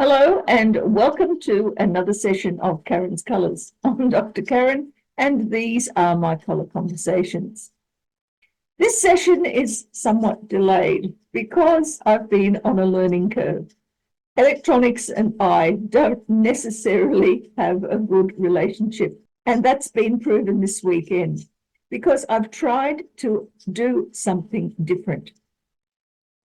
Hello and welcome to another session of Karen's Colours. I'm Dr. Karen and these are my colour conversations. This session is somewhat delayed because I've been on a learning curve. Electronics and I don't necessarily have a good relationship, and that's been proven this weekend because I've tried to do something different.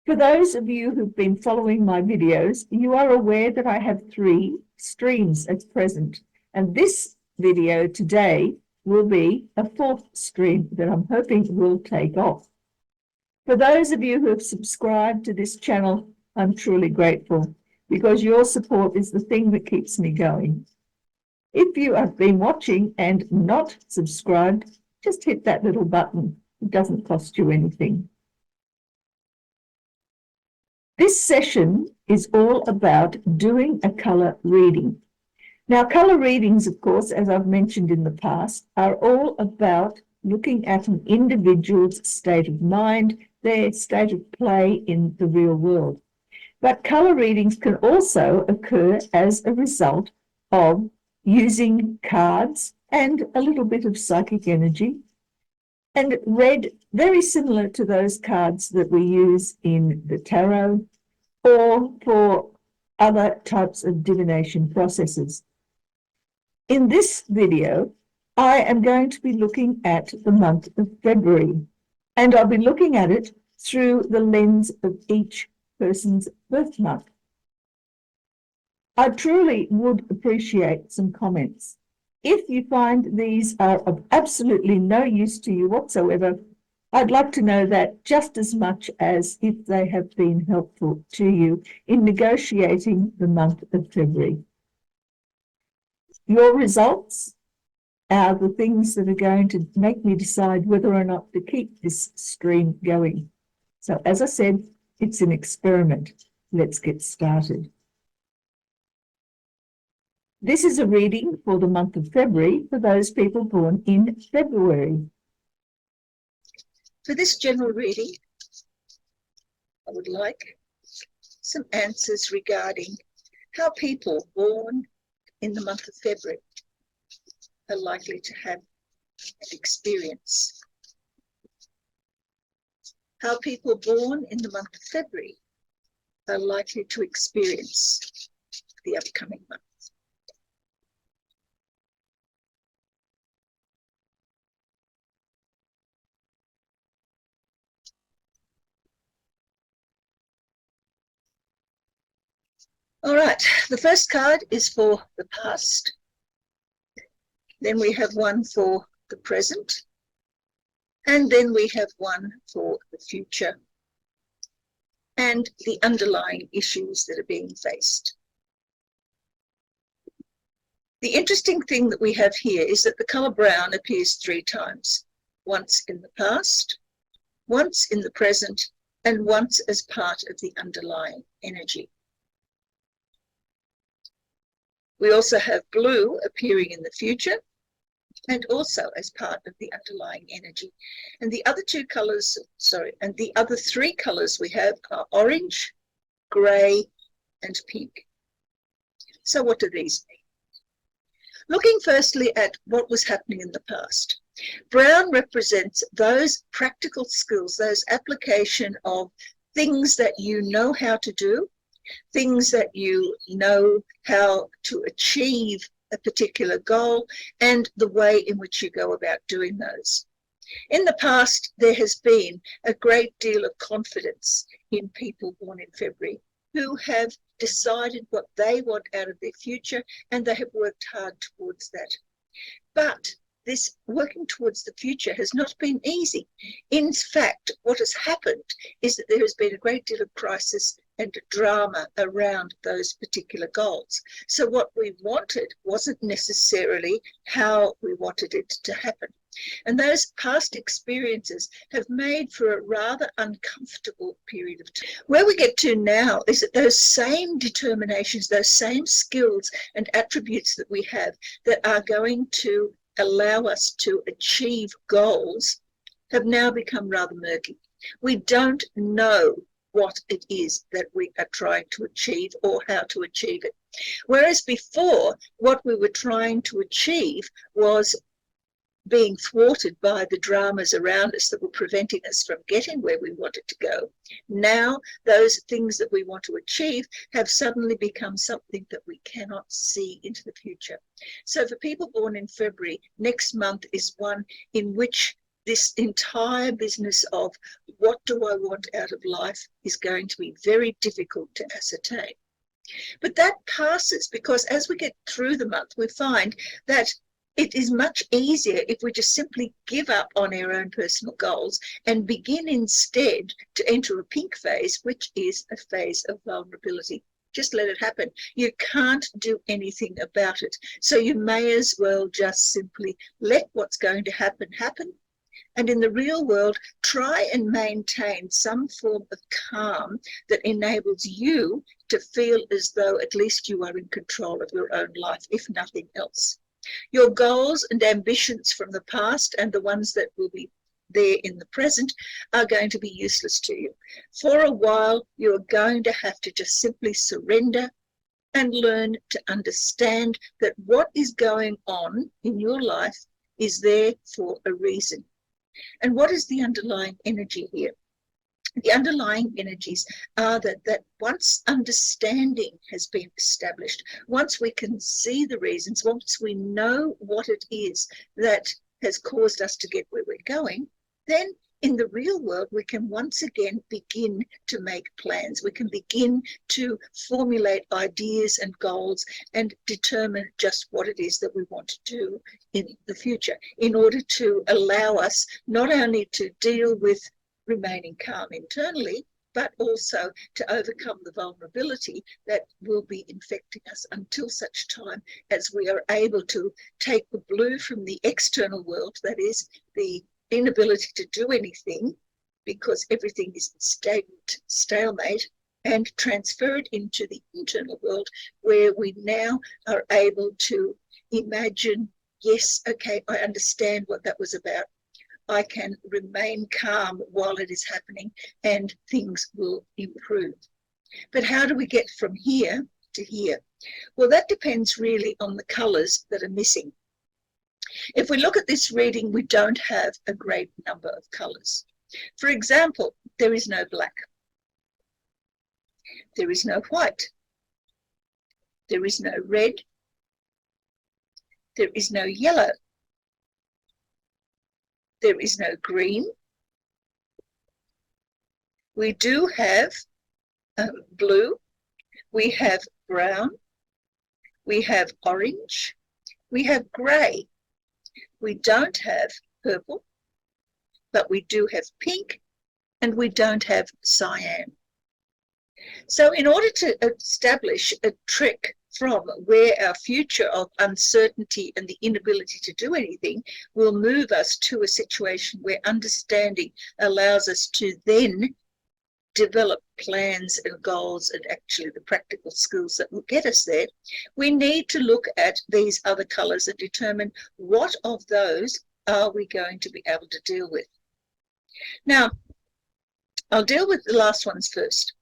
For those of you who've been following my videos, you are aware that I have 3 streams at present, and this video today will be a 4th stream that I'm hoping will take off. For those of you who have subscribed to this channel, I'm truly grateful because your support is the thing that keeps me going. If you have been watching and not subscribed, just hit that little button. It doesn't cost you anything. This session is all about doing a colour reading. Now, colour readings, of course, as I've mentioned in the past, are all about looking at an individual's state of mind, their state of play in the real world. But colour readings can also occur as a result of using cards and a little bit of psychic energy, and read very similar to those cards that we use in the tarot or for other types of divination processes. In this video, I am going to be looking at the month of February, and I'll be looking at it through the lens of each person's birth month. I truly would appreciate some comments. If you find these are of absolutely no use to you whatsoever, I'd like to know that just as much as if they have been helpful to you in negotiating the month of February. Your results are the things that are going to make me decide whether or not to keep this stream going. So as I said, it's an experiment. Let's get started. This is a reading for the month of February for those people born in February. For this general reading, I would like some answers regarding how people born in the month of February are likely to have an experience. How people born in the month of February are likely to experience the upcoming month. All right, the first card is for the past. Then we have one for the present. And then we have one for the future and the underlying issues that are being faced. The interesting thing that we have here is that the colour brown appears 3 times, once in the past, once in the present, and once as part of the underlying energy. We also have blue appearing in the future and also as part of the underlying energy. And the other 2 colours, and the other 3 colours we have are orange, grey, and pink. So what do these mean? Looking firstly at what was happening in the past. Brown represents those practical skills, those application of things that you know how to do, things that you know how to achieve a particular goal, and the way in which you go about doing those. In the past, there has been a great deal of confidence in people born in February who have decided what they want out of their future, and they have worked hard towards that. But this working towards the future has not been easy. In fact, what has happened is that there has been a great deal of crisis and drama around those particular goals. So what we wanted wasn't necessarily how we wanted it to happen. And those past experiences have made for a rather uncomfortable period of time. Where we get to now is that those same determinations, those same skills and attributes that we have that are going to allow us to achieve goals have now become rather murky. We don't know what it is that we are trying to achieve or how to achieve it. Whereas before, what we were trying to achieve was being thwarted by the dramas around us that were preventing us from getting where we wanted to go. Now, those things that we want to achieve have suddenly become something that we cannot see into the future. So for people born in February, next month is one in which this entire business of what do I want out of life is going to be very difficult to ascertain. But that passes, because as we get through the month, we find that it is much easier if we just simply give up on our own personal goals and begin instead to enter a pink phase, which is a phase of vulnerability. Just let it happen. You can't do anything about it. So you may as well just simply let what's going to happen, happen. And in the real world, try and maintain some form of calm that enables you to feel as though at least you are in control of your own life, if nothing else. Your goals and ambitions from the past and the ones that will be there in the present are going to be useless to you. For a while, you're going to have to just simply surrender and learn to understand that what is going on in your life is there for a reason. And what is the underlying energy here? The underlying energies are that once understanding has been established, once we can see the reasons, once we know what it is that has caused us to get where we're going, then in the real world, we can once again begin to make plans. We can begin to formulate ideas and goals and determine just what it is that we want to do in the future in order to allow us not only to deal with remaining calm internally, but also to overcome the vulnerability that will be infecting us until such time as we are able to take the blue from the external world, that is the inability to do anything because everything is stalemate, and transfer it into the internal world where we now are able to imagine, yes, okay, I understand what that was about. I can remain calm while it is happening and things will improve. But how do we get from here to here? Well, that depends really on the colours that are missing. If we look at this reading, we don't have a great number of colours. For example, there is no black. There is no white. There is no red. There is no yellow. There is no green. We do have blue. We have brown. We have orange. We have grey. We don't have purple, but we do have pink, and we don't have cyan. So in order to establish a trick from where our future of uncertainty and the inability to do anything will move us to a situation where understanding allows us to then develop plans and goals and actually the practical skills that will get us there, we need to look at these other colours and determine what of those are we going to be able to deal with. Now, I'll deal with the last ones first.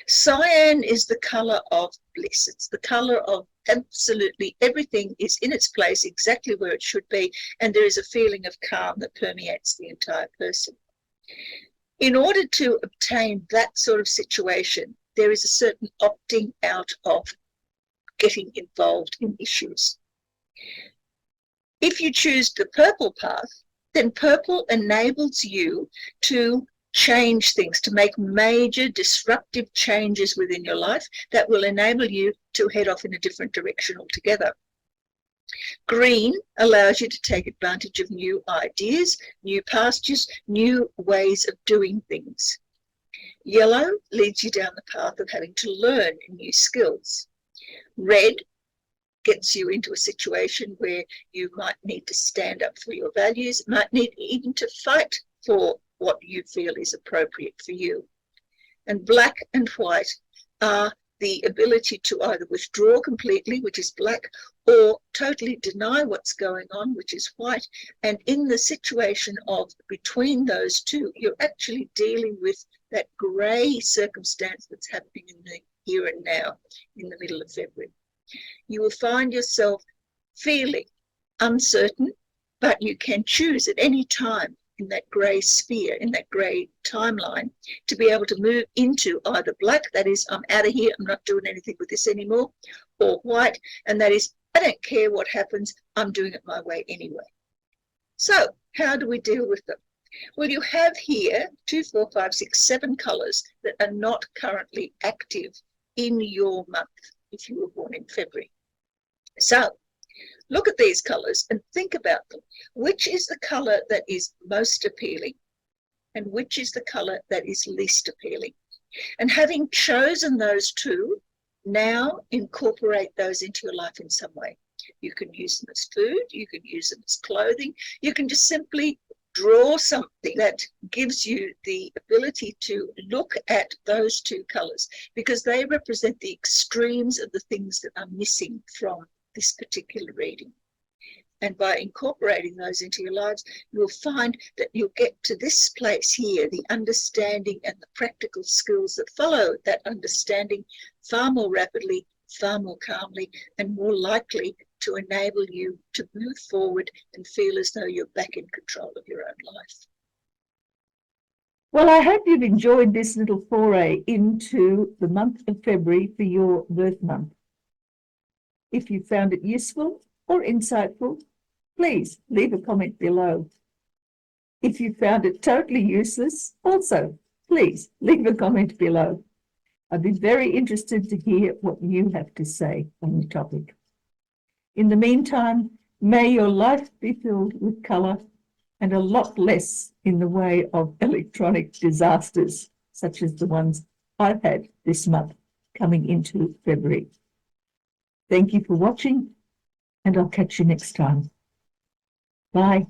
Cyan is the colour of bliss. It's the colour of absolutely everything is in its place exactly where it should be, and there is a feeling of calm that permeates the entire person. In order to obtain that sort of situation, there is a certain opting out of getting involved in issues. If you choose the purple path, then purple enables you to change things, to make major disruptive changes within your life that will enable you to head off in a different direction altogether. Green allows you to take advantage of new ideas, new pastures, new ways of doing things. Yellow leads you down the path of having to learn new skills. Red gets you into a situation where you might need to stand up for your values, might need even to fight for what you feel is appropriate for you. And black and white are the ability to either withdraw completely, which is black, or totally deny what's going on, which is white. And in the situation of between those two, you're actually dealing with that grey circumstance that's happening in the here and now in the middle of February. You will find yourself feeling uncertain, but you can choose at any time in that grey sphere, in that grey timeline, to be able to move into either black, that is, I'm out of here, I'm not doing anything with this anymore, or white, and that is, I don't care what happens, I'm doing it my way anyway. So how do we deal with them? Well, you have here 2, 4, 5, 6, 7 colours that are not currently active in your month if you were born in February. So look at these colours and think about them. Which is the colour that is most appealing and which is the colour that is least appealing? And having chosen those two, now incorporate those into your life in some way. You can use them as food, you can use them as clothing, you can just simply draw something that gives you the ability to look at those two colours, because they represent the extremes of the things that are missing from this particular reading. And by incorporating those into your lives, you'll find that you'll get to this place here, the understanding and the practical skills that follow that understanding far more rapidly, far more calmly, and more likely to enable you to move forward and feel as though you're back in control of your own life. Well, I hope you've enjoyed this little foray into the month of February for your birth month. If you found it useful or insightful, please leave a comment below. If you found it totally useless, also, please leave a comment below. I'd be very interested to hear what you have to say on the topic. In the meantime, may your life be filled with colour and a lot less in the way of electronic disasters, such as the ones I've had this month coming into February. Thank you for watching, and I'll catch you next time. Bye.